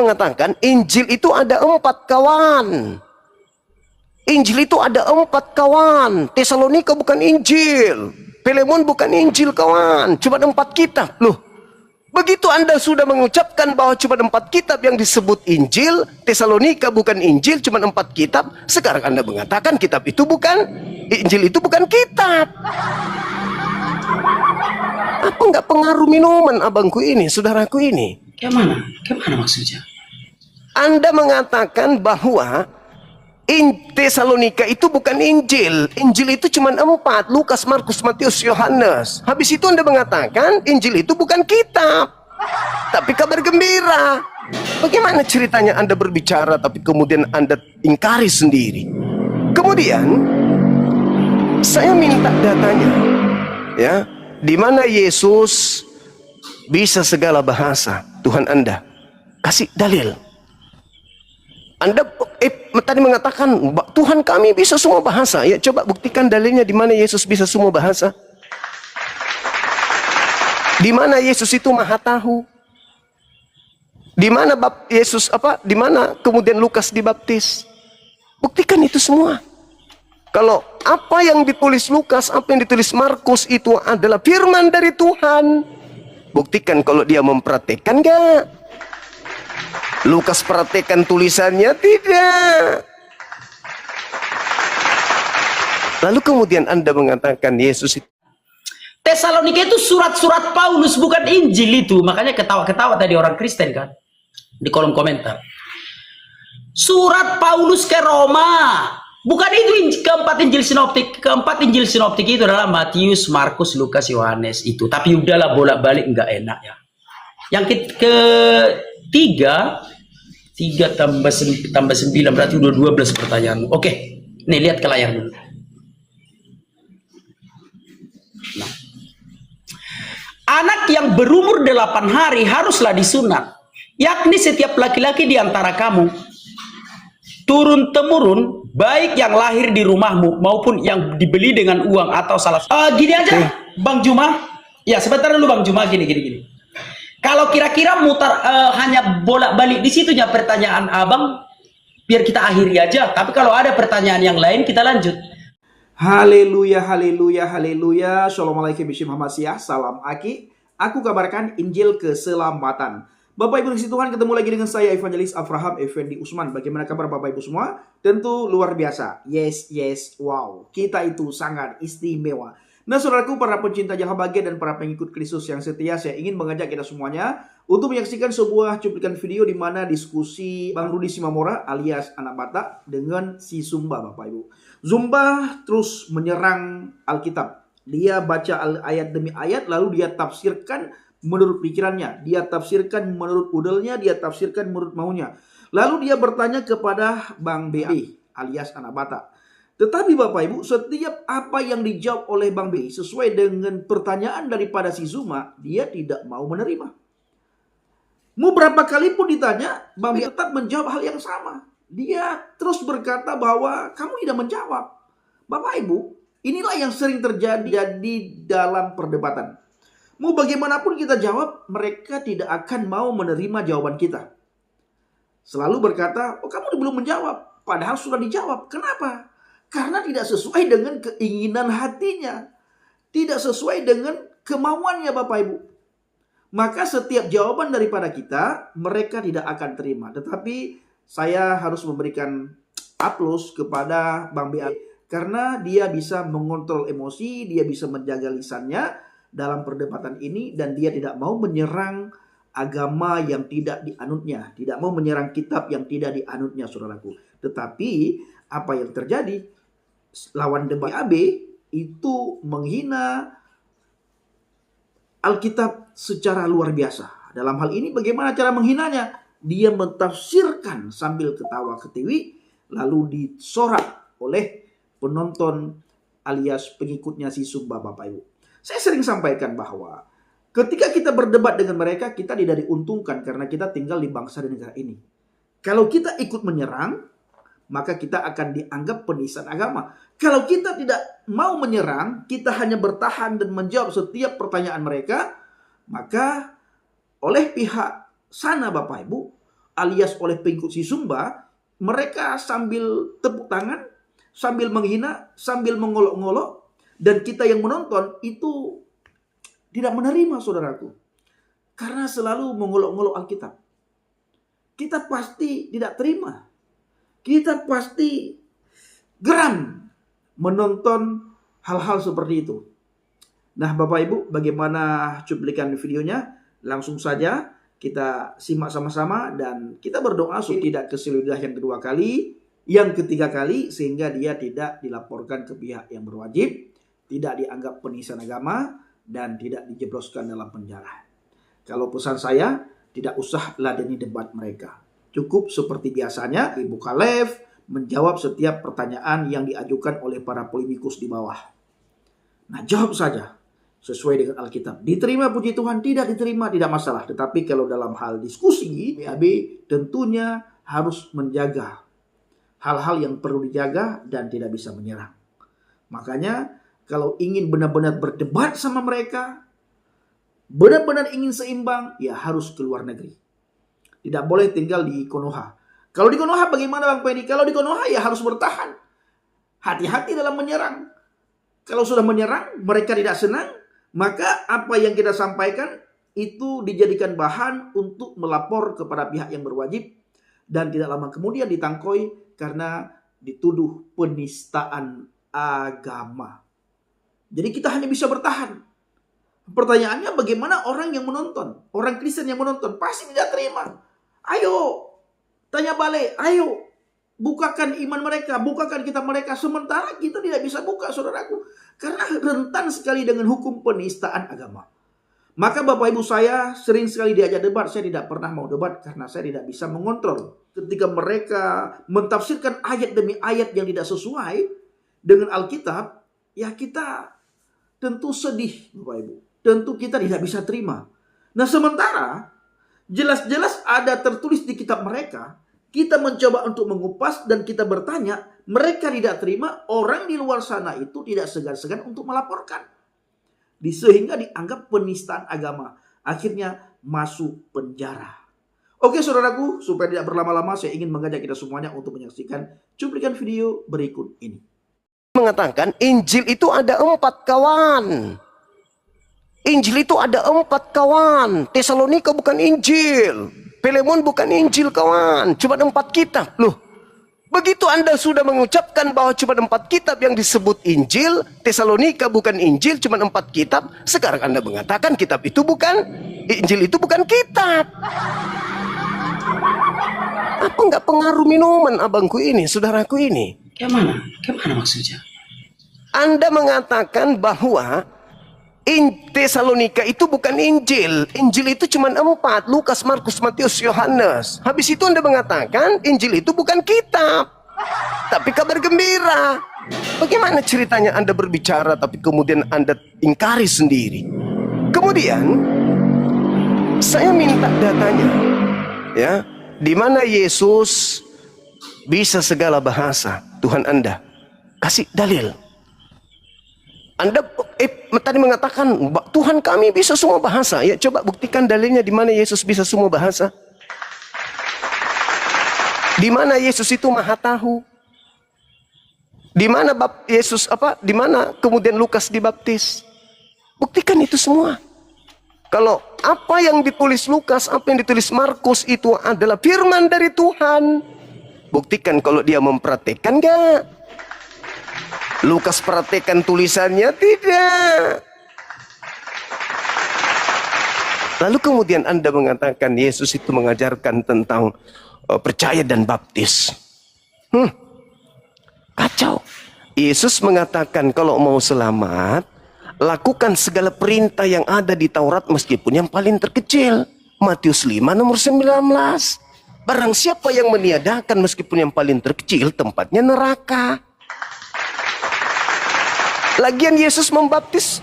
mengatakan Injil itu ada 4 kawan. Injil itu ada 4 kawan. Tesalonika bukan Injil. Filemon bukan Injil kawan. Cuma 4 kitab. Loh, begitu Anda sudah mengucapkan bahwa cuma 4 kitab yang disebut Injil, Tesalonika bukan Injil, cuma 4 kitab. Sekarang Anda mengatakan kitab itu bukan, Injil itu bukan kitab. Apa nggak pengaruh minuman abangku ini, saudaraku ini? Kemana maksudnya? Anda mengatakan bahwa Tesalonika itu bukan Injil. Injil itu cuma 4. Lukas, Markus, Matius, Yohanes. Habis itu Anda mengatakan Injil itu bukan kitab, tapi kabar gembira. Bagaimana ceritanya Anda berbicara tapi kemudian Anda ingkari sendiri? Kemudian saya minta datanya, ya, di mana Yesus bisa segala bahasa. Tuhan Anda kasih dalil. Anda tadi mengatakan Tuhan kami bisa semua bahasa. Ya, coba buktikan dalilnya di mana Yesus bisa semua bahasa. Di mana Yesus itu Maha Tahu? Di mana Yesus Di mana kemudian Lukas dibaptis? Buktikan itu semua. Kalau apa yang ditulis Lukas, apa yang ditulis Markus itu adalah firman dari Tuhan, buktikan kalau dia mempraktekkan enggak. Lukas praktekkan tulisannya? Tidak. Lalu kemudian Anda mengatakan Yesus itu. Tesalonika itu surat-surat Paulus, bukan Injil itu. Makanya ketawa-ketawa tadi orang Kristen kan di kolom komentar. Surat Paulus ke Roma, bukan itu keempat Injil sinoptik. Keempat Injil sinoptik itu adalah Matius, Markus, Lukas, Yohanes itu. Tapi udahlah bolak-balik nggak enak ya. Yang ketiga, 3 tambah 9 berarti udah 12 pertanyaan. Oke, nih lihat ke layar dulu. Nah, anak yang berumur 8 hari haruslah disunat, yakni setiap laki-laki di antara kamu, turun-temurun, baik yang lahir di rumahmu maupun yang dibeli dengan uang atau salah. Gini aja, Bang Juma. Ya, sebentar dulu Bang Juma, gini. Kalau kira-kira mutar hanya bolak-balik di situnya pertanyaan abang, biar kita akhiri aja. Tapi kalau ada pertanyaan yang lain, kita lanjut. Haleluya, haleluya, haleluya. Assalamualaikum warahmatullahi wabarakatuh. Salam Aki. Aku kabarkan Injil keselamatan. Bapak Ibu di Tuhan, ketemu lagi dengan saya Evangelis Abraham Effendi Usman. Bagaimana kabar Bapak Ibu semua? Tentu luar biasa. Yes, wow. Kita itu sangat istimewa. Nah, saudaraku, para pencinta Jaha Bahagia dan para pengikut Kristus yang setia, saya ingin mengajak kita semuanya untuk menyaksikan sebuah cuplikan video di mana diskusi Bang Rudi Simamora alias Anak Batak dengan si Zumba, Bapak Ibu. Zumba terus menyerang Alkitab. Dia baca ayat demi ayat, lalu dia tafsirkan menurut pikirannya, dia tafsirkan menurut udelnya, dia tafsirkan menurut maunya. Lalu dia bertanya kepada Bang BI alias Anak Batak. Tetapi Bapak Ibu, setiap apa yang dijawab oleh Bang BI sesuai dengan pertanyaan daripada si Zuma, dia tidak mau menerima. Mau berapa kali pun ditanya, Bang BI tetap menjawab hal yang sama. Dia terus berkata bahwa kamu tidak menjawab. Bapak Ibu, inilah yang sering terjadi di dalam perdebatan. Mau bagaimanapun kita jawab, mereka tidak akan mau menerima jawaban kita. Selalu berkata, oh kamu belum menjawab. Padahal sudah dijawab. Kenapa? Karena tidak sesuai dengan keinginan hatinya. Tidak sesuai dengan kemauannya Bapak Ibu. Maka setiap jawaban daripada kita, mereka tidak akan terima. Tetapi saya harus memberikan aplaus kepada Bang BA. Karena dia bisa mengontrol emosi, dia bisa menjaga lisannya dalam perdebatan ini. Dan dia tidak mau menyerang agama yang tidak dianutnya. Tidak mau menyerang kitab yang tidak dianutnya, saudaraku. Tetapi apa yang terjadi? Lawan debat AB itu menghina Alkitab secara luar biasa. Dalam hal ini bagaimana cara menghinanya? Dia mentafsirkan sambil ketawa ketiwi, lalu disorak oleh penonton alias pengikutnya si Zumba, Bapak Ibu. Saya sering sampaikan bahwa ketika kita berdebat dengan mereka, kita tidak diuntungkan karena kita tinggal di bangsa dan negara ini. Kalau kita ikut menyerang, maka kita akan dianggap penistaan agama. Kalau kita tidak mau menyerang, kita hanya bertahan dan menjawab setiap pertanyaan mereka, maka oleh pihak sana Bapak Ibu, alias oleh pengikut si Sumba, mereka sambil tepuk tangan, sambil menghina, sambil mengolok-ngolok, dan kita yang menonton itu tidak menerima, saudaraku. Karena selalu mengolok-ngolok Alkitab. Kita pasti tidak terima. Kita pasti geram menonton hal-hal seperti itu. Nah, Bapak Ibu, bagaimana cuplikan videonya? Langsung saja kita simak sama-sama dan kita berdoa supaya tidak keseludah yang kedua kali, yang ketiga kali, sehingga dia tidak dilaporkan ke pihak yang berwajib, tidak dianggap penistaan agama, dan tidak dijebloskan dalam penjara. Kalau pesan saya, tidak usah ladeni debat mereka. Cukup seperti biasanya, Ibu Kalev menjawab setiap pertanyaan yang diajukan oleh para polemikus di bawah. Nah, jawab saja sesuai dengan Alkitab. Diterima puji Tuhan, tidak diterima tidak masalah. Tetapi kalau dalam hal diskusi, BAB tentunya harus menjaga hal-hal yang perlu dijaga dan tidak bisa menyerang. Makanya kalau ingin benar-benar berdebat sama mereka, benar-benar ingin seimbang, ya harus ke luar negeri. Tidak boleh tinggal di Konoha. Kalau di Konoha bagaimana Bang Pedi? Kalau di Konoha ya harus bertahan. Hati-hati dalam menyerang. Kalau sudah menyerang, mereka tidak senang, maka apa yang kita sampaikan itu dijadikan bahan untuk melapor kepada pihak yang berwajib dan tidak lama kemudian ditangkoi karena dituduh penistaan agama. Jadi kita hanya bisa bertahan. Pertanyaannya bagaimana orang yang menonton, orang Kristen yang menonton pasti tidak terima. Ayo tanya balik, ayo bukakan iman mereka, bukakan kitab mereka. Sementara kita tidak bisa buka, saudaraku, karena rentan sekali dengan hukum penistaan agama. Maka Bapak Ibu, saya sering sekali diajak debat. Saya tidak pernah mau debat karena saya tidak bisa mengontrol. Ketika mereka mentafsirkan ayat demi ayat yang tidak sesuai dengan Alkitab, ya kita tentu sedih, Bapak Ibu. Tentu kita tidak bisa terima. Nah, sementara jelas-jelas ada tertulis di kitab mereka, kita mencoba untuk mengupas dan kita bertanya, mereka tidak terima, orang di luar sana itu tidak segan-segan untuk melaporkan. Sehingga dianggap penistaan agama. Akhirnya masuk penjara. Oke saudaraku, supaya tidak berlama-lama, saya ingin mengajak kita semuanya untuk menyaksikan cuplikan video berikut ini. Mengatakan Injil itu ada 4 kawan. Injil itu ada 4 kawan. Tesalonika bukan Injil. Filemon bukan Injil kawan. Cuma 4 kitab. Loh, begitu Anda sudah mengucapkan bahwa cuma 4 kitab yang disebut Injil, Tesalonika bukan Injil, cuma 4 kitab. Sekarang Anda mengatakan kitab itu bukan, Injil itu bukan kitab. Apa nggak pengaruh minuman abangku ini, saudaraku ini? Kemana? Kemana maksudnya? Anda mengatakan bahwa Tesalonika itu bukan Injil. Injil itu cuma 4. Lukas, Markus, Matius, Yohanes. Habis itu Anda mengatakan Injil itu bukan kitab, tapi kabar gembira. Bagaimana ceritanya Anda berbicara tapi kemudian Anda ingkari sendiri? Kemudian saya minta datanya, ya, di mana Yesus bisa segala bahasa. Tuhan Anda kasih dalil. Anda tadi mengatakan Tuhan kami bisa semua bahasa. Ya, coba buktikan dalilnya di mana Yesus bisa semua bahasa. Di mana Yesus itu Maha Tahu? Di mana Yesus Di mana kemudian Lukas dibaptis? Buktikan itu semua. Kalau apa yang ditulis Lukas, apa yang ditulis Markus itu adalah firman dari Tuhan, buktikan kalau dia mempraktekkan enggak. Lukas praktekkan tulisannya? Tidak. Lalu kemudian Anda mengatakan Yesus itu mengajarkan tentang percaya dan baptis. Kacau. Yesus mengatakan kalau mau selamat, lakukan segala perintah yang ada di Taurat meskipun yang paling terkecil. Matius 5 nomor 19. Barang siapa yang meniadakan meskipun yang paling terkecil, tempatnya neraka. Lagian Yesus membaptis,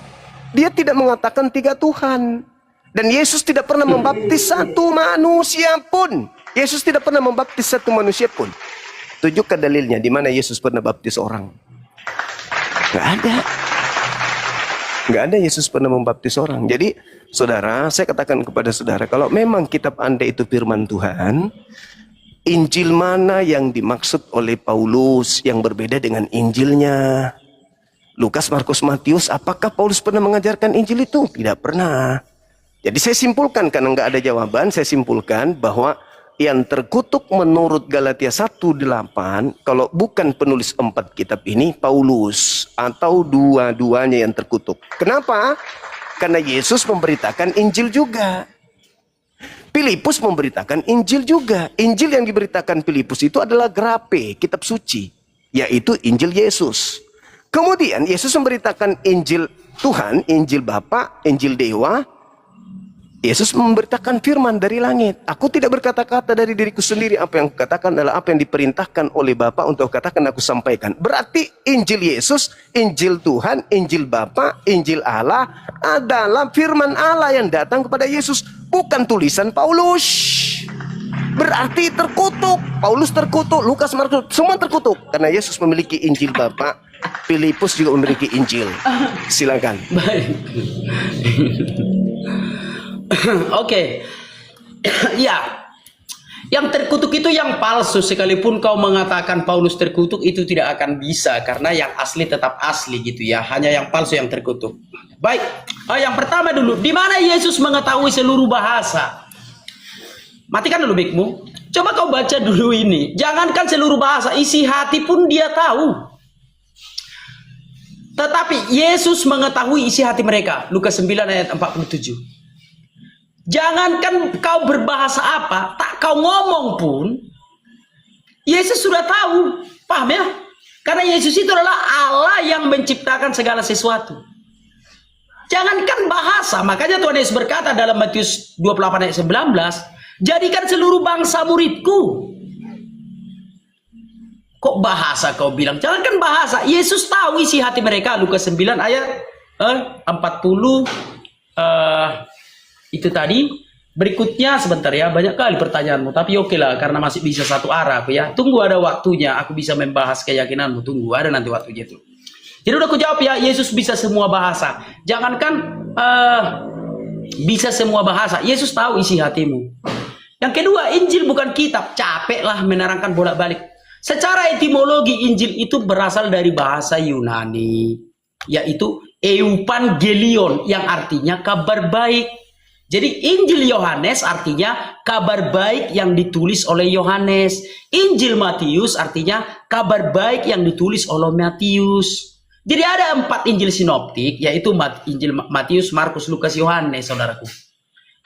dia tidak mengatakan 3 Tuhan. Dan Yesus tidak pernah membaptis 1 manusia pun. Yesus tidak pernah membaptis 1 manusia pun. Tunjukkan dalilnya di mana Yesus pernah baptis orang. Gak ada. Nggak ada Yesus pernah membaptis orang. Jadi, saudara, saya katakan kepada saudara, kalau memang kitab Anda itu firman Tuhan, Injil mana yang dimaksud oleh Paulus yang berbeda dengan Injilnya? Lukas, Markus, Matius, apakah Paulus pernah mengajarkan Injil itu? Tidak pernah. Jadi saya simpulkan, karena nggak ada jawaban, saya simpulkan bahwa yang terkutuk menurut Galatia 1:8, kalau bukan penulis 4 kitab ini, Paulus, atau dua-duanya yang terkutuk. Kenapa? Karena Yesus memberitakan Injil juga. Filipus memberitakan Injil juga. Injil yang diberitakan Filipus itu adalah grape, kitab suci, yaitu Injil Yesus. Kemudian Yesus memberitakan Injil Tuhan, Injil Bapa, Injil Dewa. Yesus memberitakan firman dari langit. Aku tidak berkata-kata dari diriku sendiri. Apa yang kukatakan adalah apa yang diperintahkan oleh Bapa untuk katakan aku sampaikan. Berarti Injil Yesus, Injil Tuhan, Injil Bapa, Injil Allah adalah firman Allah yang datang kepada Yesus, bukan tulisan Paulus. Berarti terkutuk. Paulus terkutuk, Lukas, Markus, semua terkutuk. Karena Yesus memiliki Injil Bapa, Filipus juga memiliki Injil. Silakan. Baik. Oke. Ya. Yang terkutuk itu yang palsu. Sekalipun kau mengatakan Paulus terkutuk, itu tidak akan bisa, karena yang asli tetap asli gitu ya. Hanya yang palsu yang terkutuk. Baik. Yang pertama dulu, di mana Yesus mengetahui seluruh bahasa? Matikan dulu mic-mu. Coba kau baca dulu ini. Jangankan seluruh bahasa, isi hati pun dia tahu. Tetapi Yesus mengetahui isi hati mereka. Lukas 9 ayat 47. Jangankan kau berbahasa apa, tak kau ngomong pun, Yesus sudah tahu. Paham ya? Karena Yesus itu adalah Allah yang menciptakan segala sesuatu. Jangankan bahasa, makanya Tuhan Yesus berkata dalam Matius 28 ayat 19, jadikan seluruh bangsa muridku. Kok bahasa kau bilang? Jangankan bahasa, Yesus tahu isi hati mereka. Lukas 9 ayat 40. Itu tadi. Berikutnya sebentar ya, banyak kali pertanyaanmu, tapi oke lah, karena masih bisa satu arah aku ya. Tunggu ada waktunya, aku bisa membahas keyakinanmu. Tunggu, ada nanti waktunya itu. Jadi udah aku jawab ya, Yesus bisa semua bahasa. Jangankan bisa semua bahasa, Yesus tahu isi hatimu. Yang kedua, Injil bukan kitab. Capek lah menerangkan bolak-balik. Secara etimologi, Injil itu berasal dari bahasa Yunani, yaitu Euangelion, yang artinya kabar baik. Jadi Injil Yohanes artinya kabar baik yang ditulis oleh Yohanes. Injil Matius artinya kabar baik yang ditulis oleh Matius. Jadi ada 4 Injil sinoptik, yaitu Injil Matius, Markus, Lukas, Yohanes, saudaraku.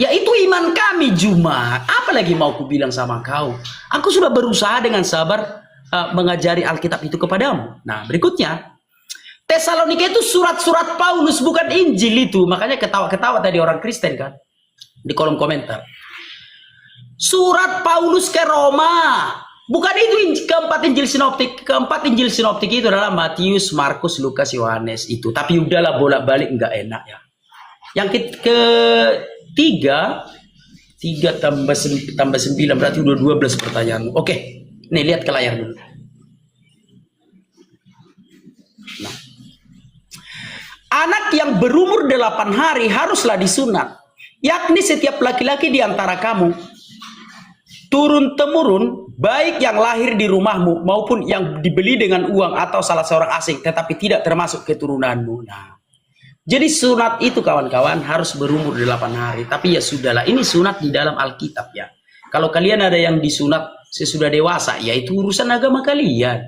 Yaitu iman kami Jumat. Apalagi mau ku bilang sama kau? Aku sudah berusaha dengan sabar mengajari Alkitab itu kepadamu. Nah, berikutnya, Tesalonika itu surat-surat Paulus, bukan Injil itu. Makanya ketawa-ketawa tadi orang Kristen kan di kolom komentar. Surat Paulus ke Roma, bukan itu keempat Injil sinoptik. Keempat Injil sinoptik itu adalah Matius, Markus, Lukas, Yohanes itu. Tapi udahlah bolak-balik nggak enak ya. Yang ketiga, 3 tambah 9 berarti udah 12 pertanyaanmu. Oke, nih lihat ke layar dulu. Nah, anak yang berumur 8 hari haruslah disunat, yakni setiap laki-laki di antara kamu, turun-temurun, baik yang lahir di rumahmu maupun yang dibeli dengan uang atau salah seorang asing, tetapi tidak termasuk keturunanmu. Nah, jadi sunat itu kawan-kawan harus berumur 8 hari. Tapi ya sudahlah, ini sunat di dalam Alkitab ya. Kalau kalian ada yang disunat sesudah dewasa, ya itu urusan agama kalian.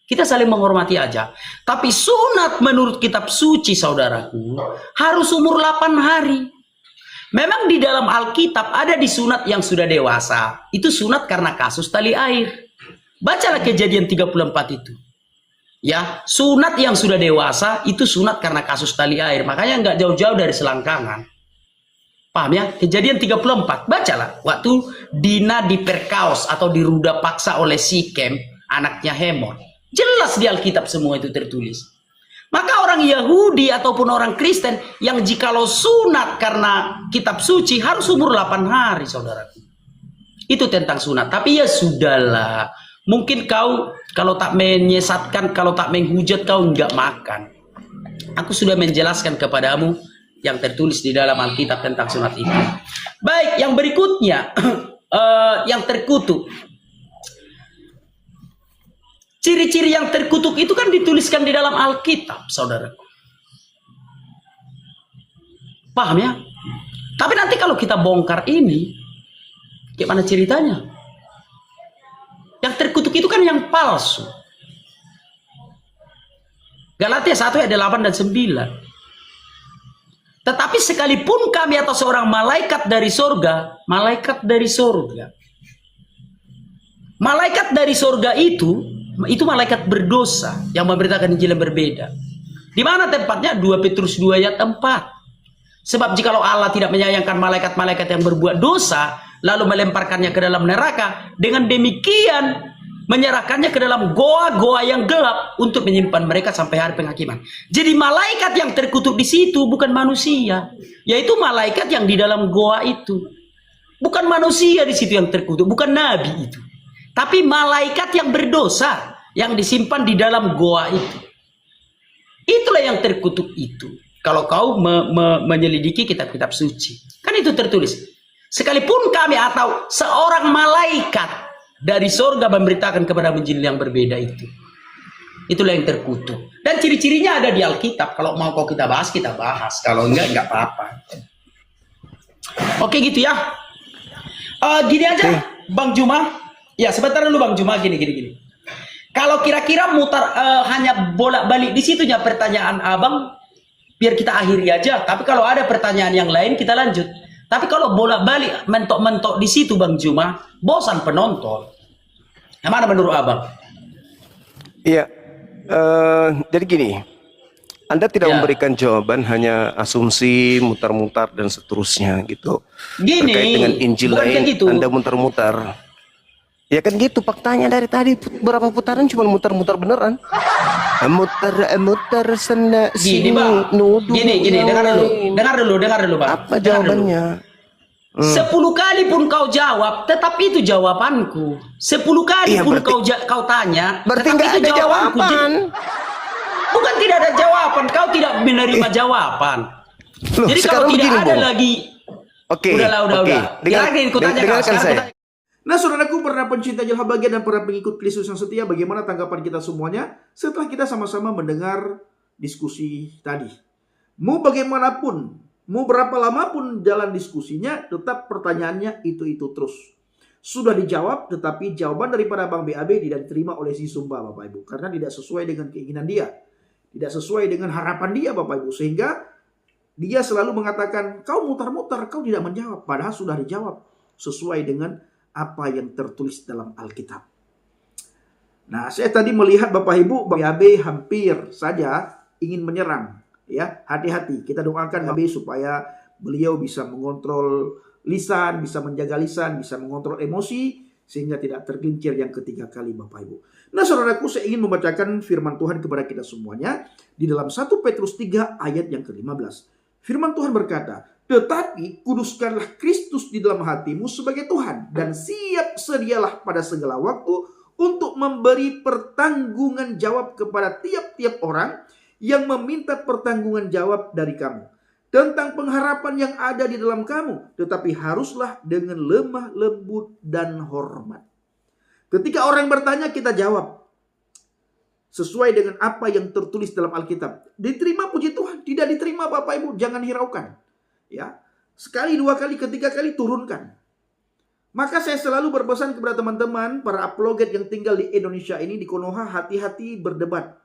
Kita saling menghormati aja. Tapi sunat menurut kitab suci, saudaraku, harus umur 8 hari. Memang di dalam Alkitab ada disunat yang sudah dewasa. Itu sunat karena kasus tali air. Bacalah Kejadian 34 itu. Ya, sunat yang sudah dewasa itu sunat karena kasus tali air. Makanya nggak jauh-jauh dari selangkangan. Paham ya? Kejadian 34. Bacalah. Waktu Dina diperkaos atau diruda paksa oleh Sikem, anaknya Hemor. Jelas di Alkitab semua itu tertulis. Maka orang Yahudi ataupun orang Kristen yang jikalau sunat karena kitab suci harus umur 8 hari, saudaraku. Itu tentang sunat. Tapi ya sudahlah. Mungkin kau kalau tak menyesatkan, kalau tak menghujat, kau enggak makan. Aku sudah menjelaskan kepadamu yang tertulis di dalam Alkitab tentang sunat itu. Baik, yang berikutnya yang terkutuk. Ciri-ciri yang terkutuk itu kan dituliskan di dalam Alkitab, saudaraku. Paham ya? Tapi nanti kalau kita bongkar ini, gimana ceritanya? Yang terkutuk itu kan yang palsu. Galatia 1 ayat 8 dan 9. Tetapi sekalipun kami atau seorang malaikat dari sorga, malaikat dari sorga. Malaikat dari sorga itu malaikat berdosa yang memberitakan Injil yang berbeda. Di mana tempatnya? 2 Petrus 2 ayat 4. Sebab jikalau Allah tidak menyayangkan malaikat-malaikat yang berbuat dosa, lalu melemparkannya ke dalam neraka, dengan demikian menyerahkannya ke dalam goa-goa yang gelap untuk menyimpan mereka sampai hari penghakiman. Jadi malaikat yang terkutuk di situ bukan manusia, yaitu malaikat yang di dalam goa itu. Bukan manusia di situ yang terkutuk, bukan nabi itu. Tapi malaikat yang berdosa yang disimpan di dalam goa itu. Itulah yang terkutuk itu. Kalau kau menyelidiki kitab-kitab suci, kan itu tertulis. Sekalipun kami atau seorang malaikat dari sorga memberitakan kepada Injil yang berbeda itu. Itulah yang terkutuk. Dan ciri-cirinya ada di Alkitab. Kalau mau kita bahas, kita bahas. Kalau enggak apa-apa. Oke gitu ya. Gini aja, Bang Juma. Ya, sebentar dulu Bang Juma, gini. Kalau kira-kira mutar hanya bolak-balik di situnya pertanyaan Abang, biar kita akhiri aja. Tapi kalau ada pertanyaan yang lain, kita lanjut. Tapi kalau bolak-balik mentok-mentok di situ Bang Juma, bosan penonton. Yang mana menurut Abang? Iya, jadi gini, Anda tidak Ya. memberikan jawaban, hanya asumsi, mutar-mutar dan seterusnya gitu. Gini, Terkait dengan Injil bukan lain, kayak gitu. Anda mutar-mutar. Ya kan gitu, faktanya dari tadi berapa putaran cuma mutar-mutar beneran. Mutar sana Gini sini, Bang, nuduh gini, yang dengar lain. dulu Bang. Apa Dengar dulu. jawabannya? 10 kali pun kau jawab, tetap itu jawabanku. 10 kali Iya, pun berarti- kau tanya, Berarti tetap nggak itu ada jawabanku. jawaban. Bukan tidak ada jawaban, kau tidak menerima jawaban. Loh, Jadi kalau sekarang tidak begini, ada Bung. lagi, Oke, udah. oke. Lagi ku tanya kau, Dengarkan sekarang saya. ku tanya. Nah, saudaraku, para pencinta Injil Habagia dan para pengikut Kristus yang setia, bagaimana tanggapan kita semuanya setelah kita sama-sama mendengar diskusi tadi? Mau bagaimanapun, mau berapa lama pun jalan diskusinya, tetap pertanyaannya itu terus. Sudah dijawab, tetapi jawaban daripada Bang BAB tidak diterima oleh si Sumba, Bapak Ibu. Karena tidak sesuai dengan keinginan dia. Tidak sesuai dengan harapan dia, Bapak Ibu. Sehingga dia selalu mengatakan, kau mutar-mutar, kau tidak menjawab. Padahal sudah dijawab sesuai dengan apa yang tertulis dalam Alkitab. Nah, saya tadi melihat Bapak Ibu, Bang BAB hampir saja ingin menyerang. Ya, hati-hati. Kita doakan BAB supaya beliau bisa mengontrol lisan, bisa menjaga lisan, bisa mengontrol emosi, sehingga tidak tergelincir yang ketiga kali, Bapak Ibu. Nah, saudaraku, saya ingin membacakan firman Tuhan kepada kita semuanya di dalam 1 Petrus 3 ayat yang ke-15. Firman Tuhan berkata, tetapi kuduskanlah Kristus di dalam hatimu sebagai Tuhan, dan siap sedialah pada segala waktu untuk memberi pertanggungan jawab kepada tiap-tiap orang yang meminta pertanggungan jawab dari kamu tentang pengharapan yang ada di dalam kamu, tetapi haruslah dengan lemah lembut dan hormat. Ketika orang bertanya, kita jawab sesuai dengan apa yang tertulis dalam Alkitab. Diterima, puji Tuhan. Tidak diterima, Bapak Ibu, jangan hiraukan. Ya, sekali, dua kali, ketiga kali turunkan. Maka saya selalu berpesan kepada teman-teman para apologet yang tinggal di Indonesia ini, di Konoha, hati-hati berdebat.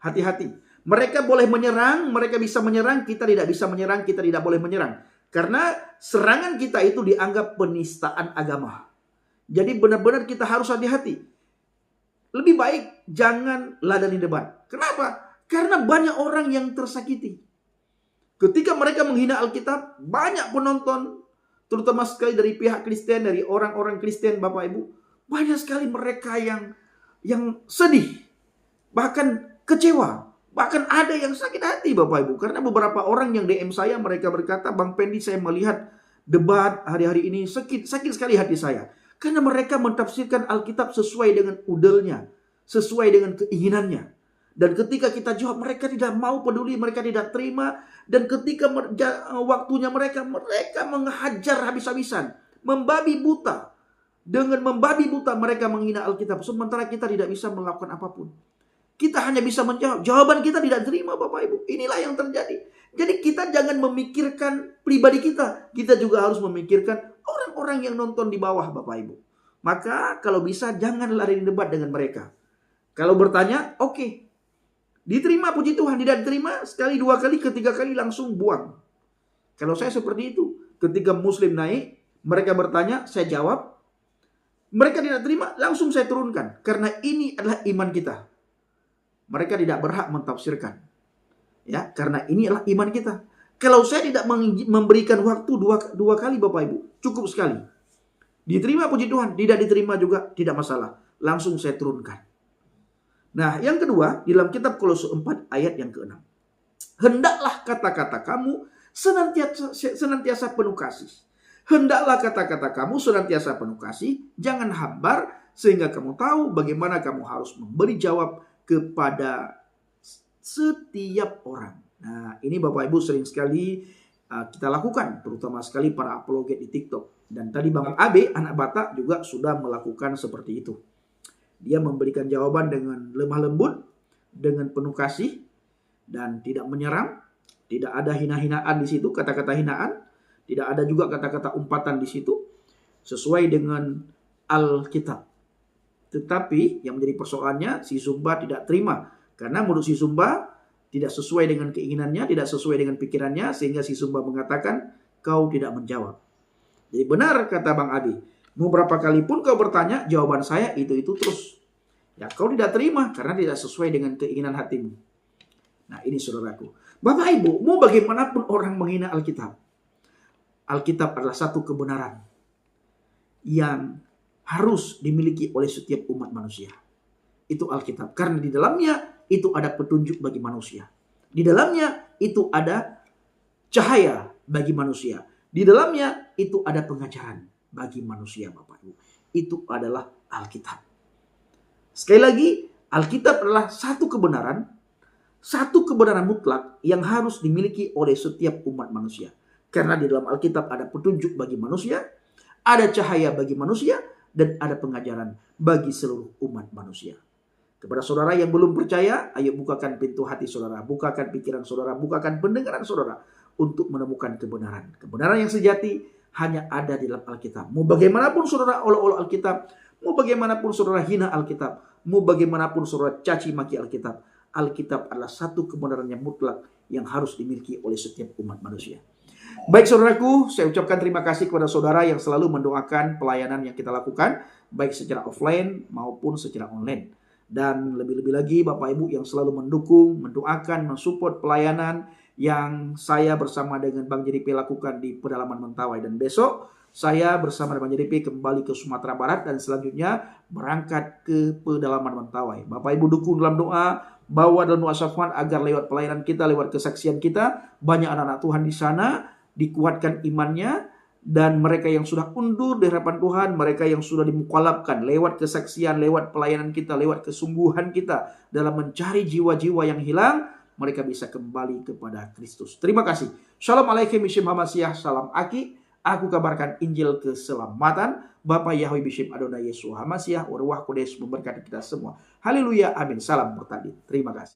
Hati-hati. Mereka boleh menyerang, mereka bisa menyerang, kita tidak bisa menyerang, kita tidak boleh menyerang. Karena serangan kita itu dianggap penistaan agama. Jadi benar-benar kita harus hati-hati. Lebih baik jangan ladani debat. Kenapa? Karena banyak orang yang tersakiti. Ketika mereka menghina Alkitab, banyak penonton, terutama sekali dari pihak Kristen, dari orang-orang Kristen, Bapak Ibu, banyak sekali mereka yang sedih, bahkan kecewa, bahkan ada yang sakit hati, Bapak Ibu. Karena beberapa orang yang DM saya, mereka berkata, Bang Pendi, saya melihat debat hari-hari ini, sakit sekali hati saya. Karena mereka mentafsirkan Alkitab sesuai dengan udelnya, sesuai dengan keinginannya. Dan ketika kita jawab, mereka tidak mau peduli, mereka tidak terima. Dan ketika waktunya mereka menghajar habis-habisan, membabi buta. Dengan membabi buta mereka menghina Alkitab. Sementara kita tidak bisa melakukan apapun. Kita hanya bisa menjawab. Jawaban kita tidak terima, Bapak Ibu. Inilah yang terjadi. Jadi kita jangan memikirkan pribadi kita. Kita juga harus memikirkan orang-orang yang nonton di bawah, Bapak Ibu. Maka kalau bisa jangan lari debat dengan mereka. Kalau bertanya, oke. Diterima, puji Tuhan. Tidak diterima, sekali, dua kali, ketiga kali langsung buang. Kalau saya seperti itu. Ketika Muslim naik, mereka bertanya, saya jawab. Mereka tidak terima, langsung saya turunkan. Karena ini adalah iman kita. Mereka tidak berhak mentafsirkan. Ya, karena ini adalah iman kita. Kalau saya tidak memberikan waktu dua kali, Bapak Ibu, cukup sekali. Diterima, puji Tuhan. Tidak diterima juga, tidak masalah. Langsung saya turunkan. Nah, yang kedua, di dalam kitab Kolose 4 ayat yang ke-6. Hendaklah kata-kata kamu senantiasa penuh kasih. Hendaklah kata-kata kamu senantiasa penuh kasih, jangan hambar, sehingga kamu tahu bagaimana kamu harus memberi jawab kepada setiap orang. Nah, ini Bapak Ibu sering sekali kita lakukan, terutama sekali para apologet di TikTok. Dan tadi Bang Abe, anak Batak, juga sudah melakukan seperti itu. Dia memberikan jawaban dengan lemah lembut, dengan penuh kasih, dan tidak menyerang. Tidak ada hina-hinaan di situ, kata-kata hinaan. Tidak ada juga kata-kata umpatan di situ. Sesuai dengan Alkitab. Tetapi yang menjadi persoalannya, si Sumba tidak terima. Karena menurut si Sumba tidak sesuai dengan keinginannya, tidak sesuai dengan pikirannya. Sehingga si Sumba mengatakan, kau tidak menjawab. Jadi benar kata Bang Adi. Mau berapa kali pun kau bertanya, jawaban saya itu terus. Ya, kau tidak terima karena tidak sesuai dengan keinginan hatimu. Nah, ini saudaraku. Bapak Ibu, mau bagaimanapun orang menghina Alkitab. Alkitab adalah satu kebenaran yang harus dimiliki oleh setiap umat manusia. Itu Alkitab. Karena di dalamnya itu ada petunjuk bagi manusia. Di dalamnya itu ada cahaya bagi manusia. Di dalamnya itu ada pengajaran bagi manusia, Bapak Ibu. Itu adalah Alkitab. Sekali lagi, Alkitab adalah satu kebenaran mutlak yang harus dimiliki oleh setiap umat manusia. Karena di dalam Alkitab ada petunjuk bagi manusia, ada cahaya bagi manusia, dan ada pengajaran bagi seluruh umat manusia. Kepada saudara yang belum percaya, ayo bukakan pintu hati saudara, bukakan pikiran saudara, bukakan pendengaran saudara untuk menemukan kebenaran. Kebenaran yang sejati hanya ada di dalam Alkitab. Mau bagaimanapun saudara olok-olok Alkitab, mau bagaimanapun saudara hina Alkitab, mau bagaimanapun saudara caci maki Alkitab, Alkitab adalah satu kebenaran yang mutlak yang harus dimiliki oleh setiap umat manusia. Baik saudaraku, saya ucapkan terima kasih kepada saudara yang selalu mendoakan pelayanan yang kita lakukan, baik secara offline maupun secara online. Dan lebih-lebih lagi Bapak Ibu yang selalu mendukung, mendoakan, mensupport pelayanan yang saya bersama dengan Bang JDP lakukan di pedalaman Mentawai. Dan besok saya bersama dengan Bang JDP kembali ke Sumatera Barat dan selanjutnya berangkat ke pedalaman Mentawai. Bapak Ibu dukung dalam doa, bawa dalam doa syafat agar lewat pelayanan kita, lewat kesaksian kita, banyak anak-anak Tuhan di sana dikuatkan imannya, dan mereka yang sudah undur di hadapan Tuhan, mereka yang sudah dimukalabkan lewat kesaksian, lewat pelayanan kita, lewat kesungguhan kita dalam mencari jiwa-jiwa yang hilang, mereka bisa kembali kepada Kristus. Terima kasih. Shalom alaikum Bishim Hamasiah, salam Aki. Aku kabarkan Injil keselamatan. Bapak Yahweh Bishim Adonai Yesus Hamasiah, Ruach Kudus memberkati kita semua. Haleluya, amin. Salam bertanding. Terima kasih.